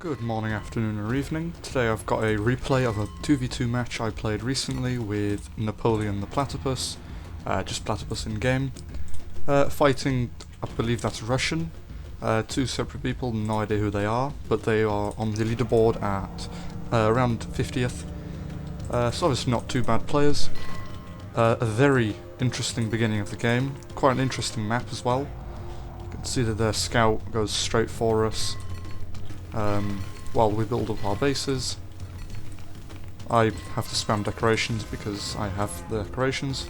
Good morning, afternoon or evening. Today I've got a replay of a 2v2 match I played recently with Napoleon the Platypus, just Platypus in game. Fighting, I believe that's Russian, two separate people, no idea who they are, but they are on the leaderboard at around 50th, so obviously not too bad players. A very interesting beginning of the game, quite an interesting map as well. You can see that their scout goes straight for us. While we build up our bases. I have to spam decorations because I have the decorations,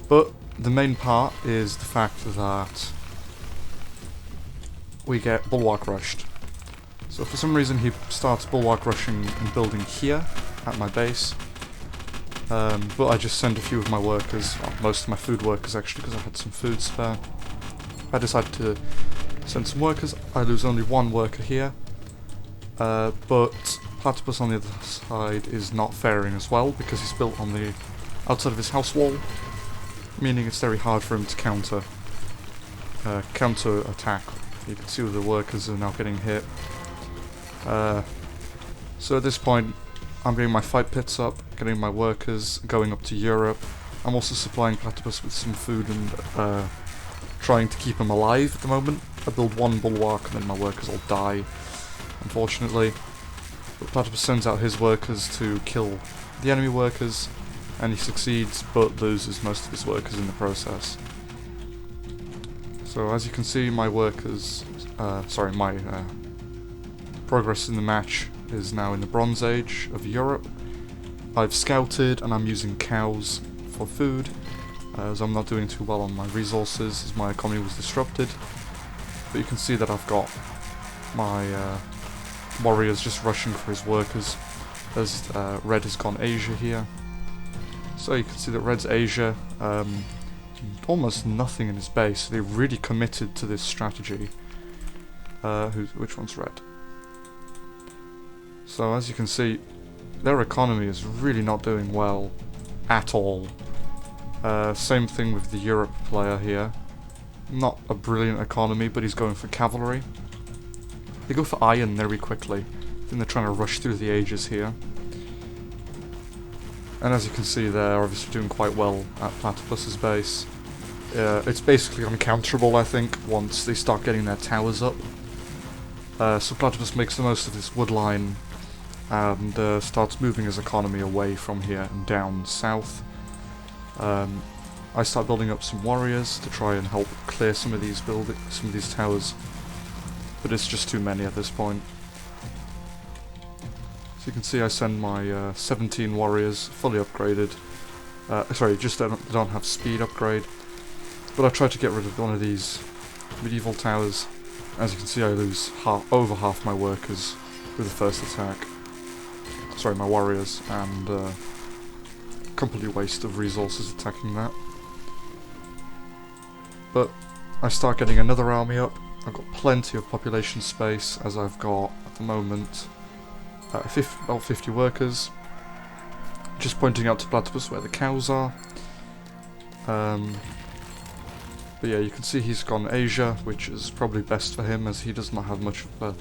but the main part is the fact that we get bulwark rushed. So for some reason he starts bulwark rushing and building here at my base, but I just send a few of my workers, well, most of my food workers actually, because I had some food spare. I decided to send some workers. I lose only one worker here. But Platypus on the other side is not faring as well because he's built on the outside of his house wall, meaning it's very hard for him to counter attack. You can see all the workers are now getting hit. So at this point I'm getting my fight pits up, getting my workers going up to Europe. I'm also supplying Platypus with some food and trying to keep him alive at the moment. I build one bulwark and then my workers all die, unfortunately. But Platypus sends out his workers to kill the enemy workers, and he succeeds, but loses most of his workers in the process. So as you can see, my workers, my progress in the match is now in the Bronze Age of Europe. I've scouted, and I'm using cows for food, as I'm not doing too well on my resources, as my economy was disrupted. But you can see that I've got my warriors just rushing for his workers, as Red has gone Asia here. So you can see that Red's Asia, almost nothing in his base, so they really committed to this strategy. Which one's Red? So as you can see, their economy is really not doing well at all. Same thing with the Europe player here. Not a brilliant economy, but he's going for cavalry. They go for iron very quickly. I think they're trying to rush through the ages here. And as you can see, they're obviously doing quite well at Platypus's base. It's basically uncounterable, I think, once they start getting their towers up. So Platypus makes the most of this wood line and starts moving his economy away from here and down south. I start building up some warriors to try and help clear some of these towers. But it's just too many at this point. So you can see I send my 17 warriors, fully upgraded. Sorry, just don't have speed upgrade. But I tried to get rid of one of these medieval towers. As you can see, I lose over half my workers with the first attack. Sorry, my warriors, and complete waste of resources attacking that. But I start getting another army up. I've got plenty of population space, as I've got, at the moment, about 50 workers. Just pointing out to Platypus where the cows are. But yeah, you can see he's gone Asia, which is probably best for him, as he does not have much of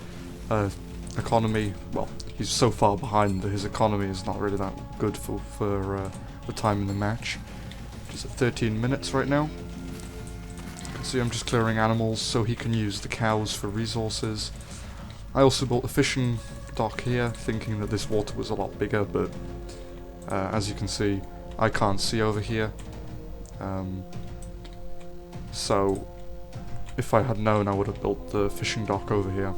a economy. Well, he's so far behind that his economy is not really that good for the time in the match. Just at 13 minutes right now. See, I'm just clearing animals so he can use the cows for resources. I also built a fishing dock here, thinking that this water was a lot bigger, but as you can see, I can't see over here. So if I had known, I would have built the fishing dock over here.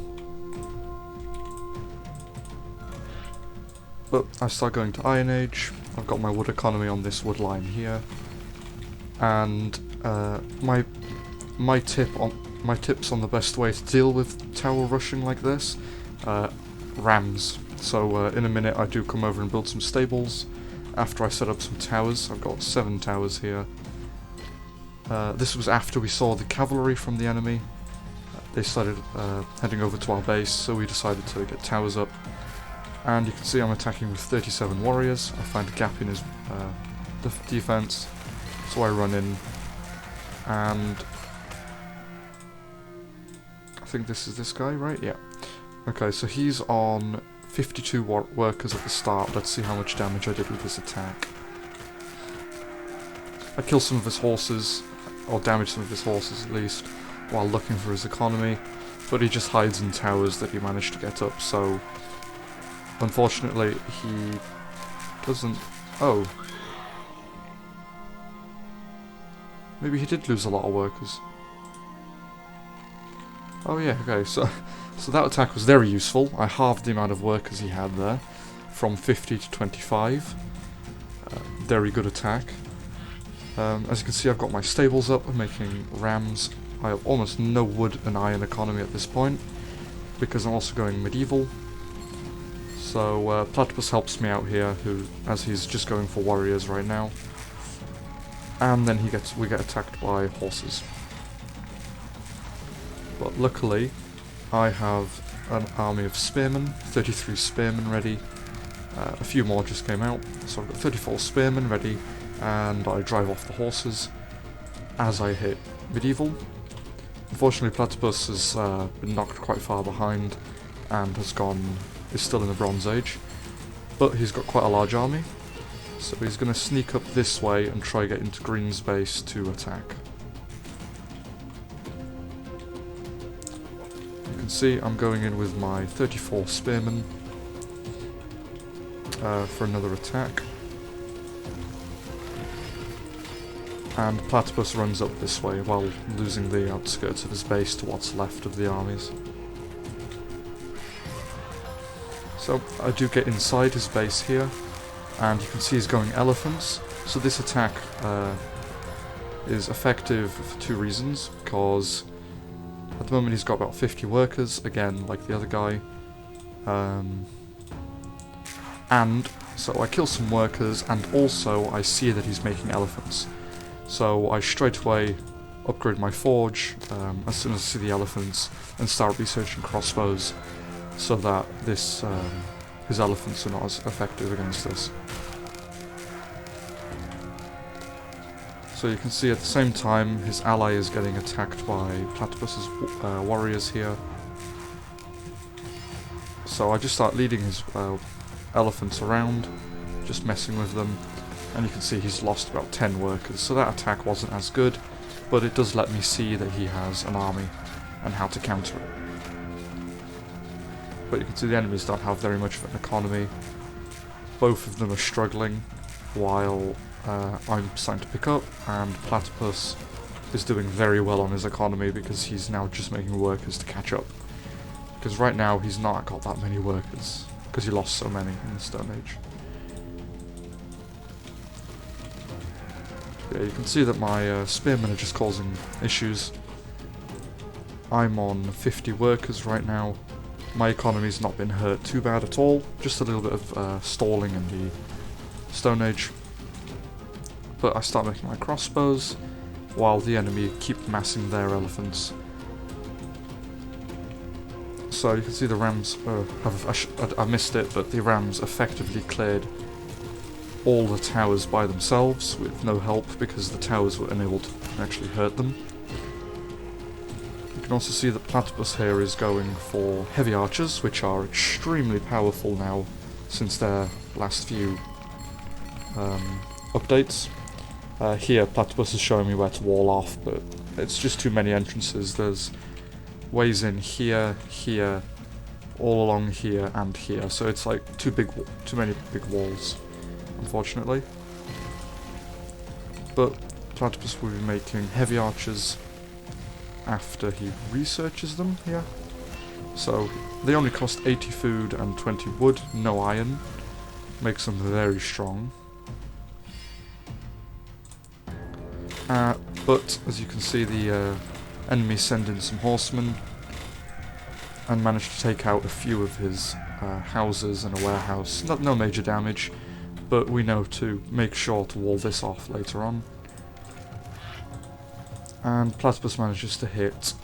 But I start going to Iron Age. I've got my wood economy on this wood line here, and my tips on the best way to deal with tower rushing like this, rams. So in a minute I do come over and build some stables after I set up some towers. I've got 7 towers here. This was after we saw the cavalry from the enemy. They started heading over to our base, so we decided to get towers up. And you can see I'm attacking with 37 warriors. I find a gap in his defense, so I run in, and I think this is this guy, right? Yeah. Okay, so he's on 52 workers at the start. Let's see how much damage I did with this attack. I killed some of his horses, or damaged some of his horses at least, while looking for his economy, but he just hides in towers that he managed to get up, so unfortunately he doesn't... Oh. Maybe he did lose a lot of workers. Oh yeah, okay, so that attack was very useful. I halved the amount of workers he had there, from 50 to 25. Very good attack. As you can see, I've got my stables up, I'm making rams. I have almost no wood and iron economy at this point, because I'm also going medieval. So Platypus helps me out here, as he's just going for warriors right now. And then we get attacked by horses. But luckily, I have an army of spearmen, 33 spearmen ready. A few more just came out, so I've got 34 spearmen ready, and I drive off the horses as I hit medieval. Unfortunately, Platypus has been knocked quite far behind and is still in the Bronze Age, but he's got quite a large army, so he's going to sneak up this way and try get into Green's base to attack. You can see I'm going in with my 34 spearmen for another attack. And Platypus runs up this way while losing the outskirts of his base to what's left of the armies. So I do get inside his base here, and you can see he's going elephants. So this attack is effective for two reasons, because at the moment he's got about 50 workers, again like the other guy. And so I kill some workers, and also I see that he's making elephants. So I straight away upgrade my forge as soon as I see the elephants and start researching crossbows, so that his elephants are not as effective against us. So you can see at the same time his ally is getting attacked by Platypus's warriors here. So I just start leading his elephants around, just messing with them. And you can see he's lost about 10 workers, so that attack wasn't as good, but it does let me see that he has an army and how to counter it. But you can see the enemies don't have very much of an economy. Both of them are struggling, while I'm starting to pick up, and Platypus is doing very well on his economy because he's now just making workers to catch up. Because right now he's not got that many workers, because he lost so many in the Stone Age. Yeah, you can see that my spearmen are just causing issues. I'm on 50 workers right now. My economy's not been hurt too bad at all, just a little bit of stalling in the Stone Age. But I start making my crossbows, while the enemy keep massing their elephants. So you can see the rams, I missed it, but the rams effectively cleared all the towers by themselves with no help, because the towers were unable to actually hurt them. You can also see that Platypus here is going for heavy archers, which are extremely powerful now since their last few updates. Here Platypus is showing me where to wall off, but it's just too many entrances. There's ways in here, here, all along here, and here, so it's like too many big walls, unfortunately. But Platypus will be making heavy archers after he researches them here. So they only cost 80 food and 20 wood, no iron. Makes them very strong. But as you can see, the enemy send in some horsemen and managed to take out a few of his houses and a warehouse. No major damage, but we know to make sure to wall this off later on. And Platypus manages to hit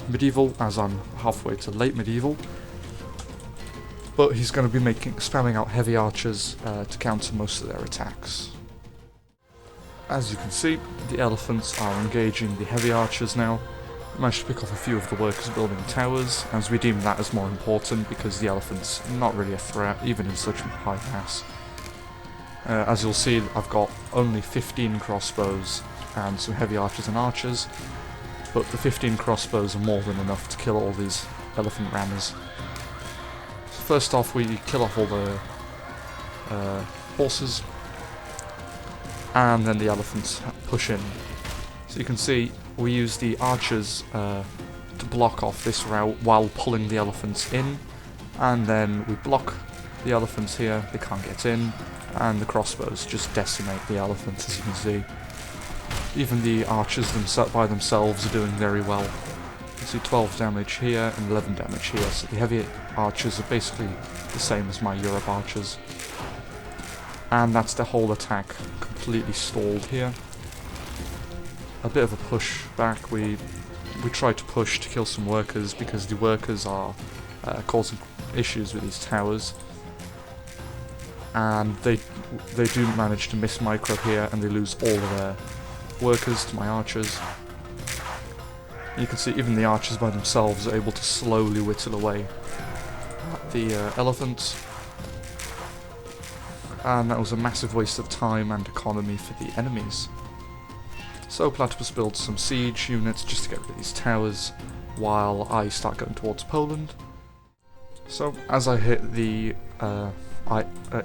medieval, as I'm halfway to late medieval. But he's going to be spamming out heavy archers to counter most of their attacks. As you can see, the elephants are engaging the heavy archers now, Managed to pick off a few of the workers building towers, as we deem that as more important because the elephant's not really a threat, even in such high mass. As you'll see, I've got only 15 crossbows and some heavy archers and archers, but the 15 crossbows are more than enough to kill all these elephant rammers. So first off, we kill off all the horses, and then the elephants push in. So you can see we use the archers to block off this route while pulling the elephants in, and then we block the elephants here, they can't get in, and the crossbows just decimate the elephants, as you can see. Even the archers by themselves are doing very well. You can see 12 damage here and 11 damage here, so the heavy archers are basically the same as my Europe archers. And that's the whole attack completely stalled here. A bit of a push back, we tried to push to kill some workers because the workers are causing issues with these towers. And they do manage to miss micro here, and they lose all of their workers to my archers. You can see even the archers by themselves are able to slowly whittle away at the elephants. And that was a massive waste of time and economy for the enemies. So Platypus builds some siege units just to get rid of these towers, while I start going towards Poland. So as I hit the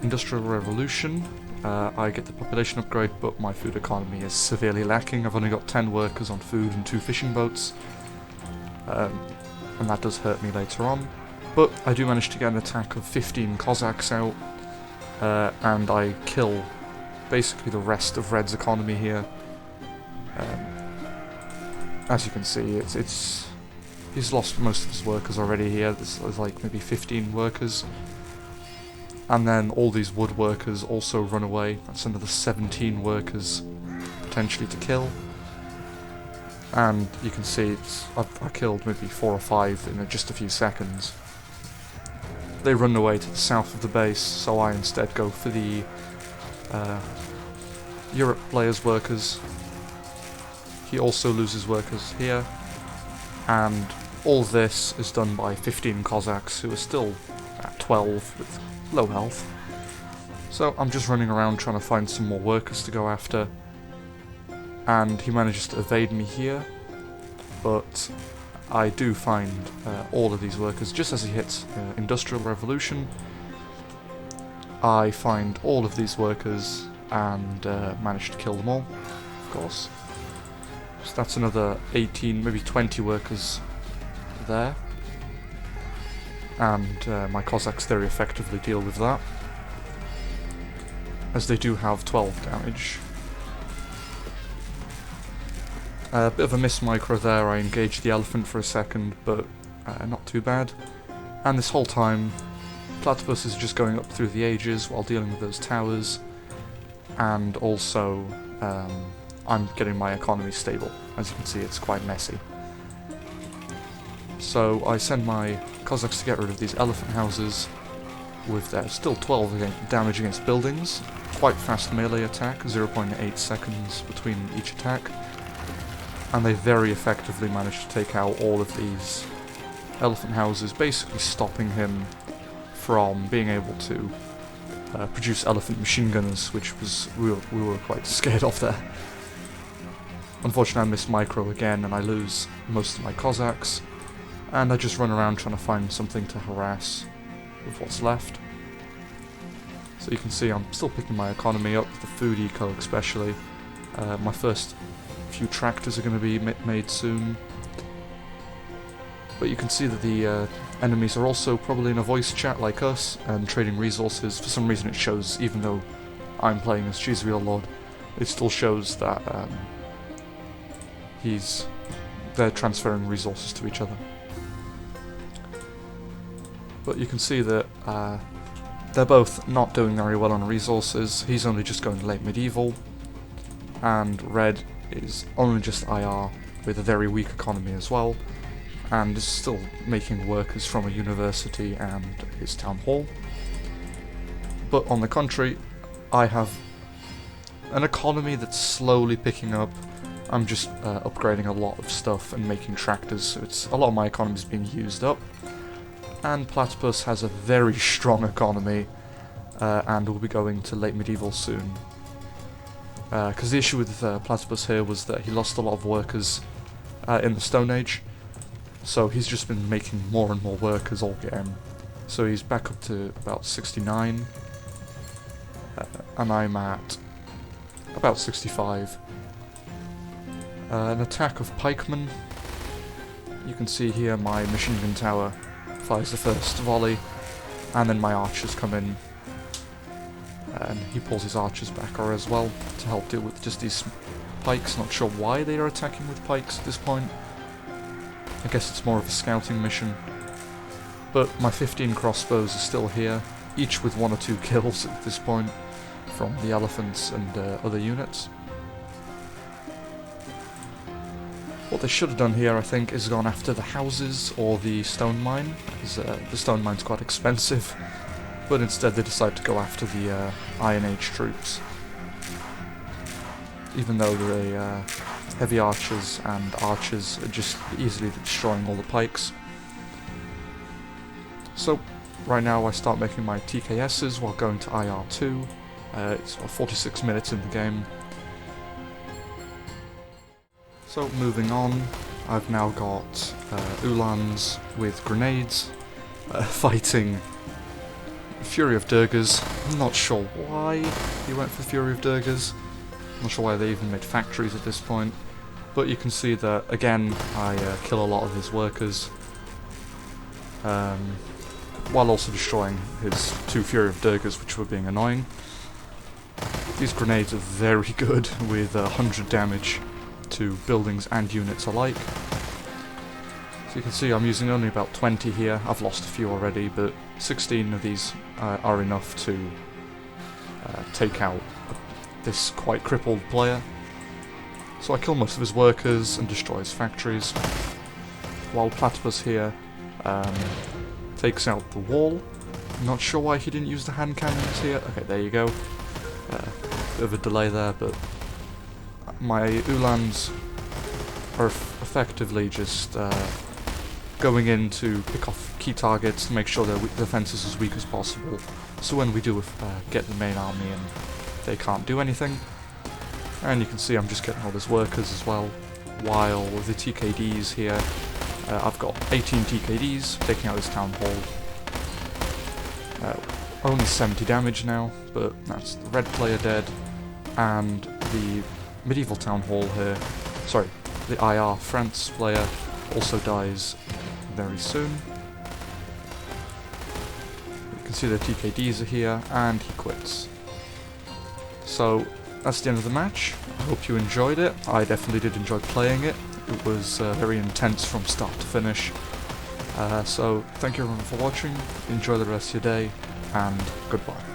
Industrial Revolution, I get the population upgrade, but my food economy is severely lacking. I've only got 10 workers on food and 2 fishing boats, and that does hurt me later on. But I do manage to get an attack of 15 Cossacks out, and I kill basically the rest of Red's economy here. As you can see, he's lost most of his workers already here. There's like maybe 15 workers. And then all these woodworkers also run away. That's another 17 workers potentially to kill. And you can see I killed maybe 4 or 5 in just a few seconds. They run away to the south of the base, so I instead go for the Europe player's workers. He also loses workers here. And all this is done by 15 Cossacks who are still at 12 with low health. So I'm just running around trying to find some more workers to go after, and he manages to evade me here, but I do find all of these workers just as he hits Industrial Revolution. I find all of these workers and manage to kill them all, of course. So that's another 18, maybe 20 workers there. And my Cossacks very effectively deal with that, as they do have 12 damage. A bit of a miss micro there, I engaged the elephant for a second, but not too bad. And this whole time, Platypus is just going up through the ages while dealing with those towers, and also I'm getting my economy stable. As you can see, it's quite messy. So I send my Cossacks to get rid of these elephant houses with their still 12 damage against buildings. Quite fast melee attack, 0.8 seconds between each attack. And they very effectively managed to take out all of these elephant houses, basically stopping him from being able to produce elephant machine gunners, which was we were quite scared of there. Unfortunately I miss micro again and I lose most of my Cossacks. And I just run around trying to find something to harass with what's left. So you can see I'm still picking my economy up, the food eco especially. My first few tractors are going to be made soon. But you can see that the enemies are also probably in a voice chat like us and trading resources. For some reason it shows, even though I'm playing as Cheese Wheel Lord, it still shows that they're transferring resources to each other. But you can see that they're both not doing very well on resources. He's only just going late medieval, and Red is only just IR with a very weak economy as well, and is still making workers from a university and his town hall. But on the contrary, I have an economy that's slowly picking up. I'm just upgrading a lot of stuff and making tractors, so it's a lot of my economy is being used up. And Platypus has a very strong economy, and will be going to late medieval soon. Because the issue with Platypus here was that he lost a lot of workers in the Stone Age, so he's just been making more and more workers all game. So he's back up to about 69, and I'm at about 65. An attack of pikemen. You can see here my machine gun tower fires the first volley, and then my archers come in, and he pulls his archers back as well to help deal with just these pikes. Not sure why they are attacking with pikes at this point. I guess it's more of a scouting mission. But my 15 crossbows are still here, each with 1 or 2 kills at this point from the elephants and other units. What they should have done here, I think, is gone after the houses or the stone mine, because the stone mine's quite expensive, but instead they decided to go after the Iron Age troops. Even though the heavy archers and archers are just easily destroying all the pikes. So, right now I start making my TKSs while going to IR2. It's 46 minutes in the game. So, moving on, I've now got Ulans with grenades, fighting Fury of Durgas. I'm not sure why he went for Fury of Durgas. I'm not sure why they even made factories at this point. But you can see that, again, I kill a lot of his workers, while also destroying his 2 Fury of Durgas, which were being annoying. These grenades are very good, with 100 damage to buildings and units alike. So you can see I'm using only about 20 here. I've lost a few already, but 16 of these are enough to take out this quite crippled player. So I kill most of his workers and destroy his factories, while Platypus here takes out the wall. I'm not sure why he didn't use the hand cannons here. Okay, there you go. Bit of a delay there, but my Ulans are effectively just going in to pick off key targets to make sure their defense is as weak as possible, so when we do get the main army in, they can't do anything. And you can see I'm just getting all his workers as well, while the TKDs here, I've got 18 TKDs taking out this town hall. Only 70 damage now, but that's the red player dead, and the medieval town hall here, sorry, the IR France player also dies very soon. You can see the TKDs are here, and he quits. So that's the end of the match. I hope you enjoyed it. I definitely did enjoy playing it. It was very intense from start to finish. So thank you everyone for watching. Enjoy the rest of your day, and goodbye.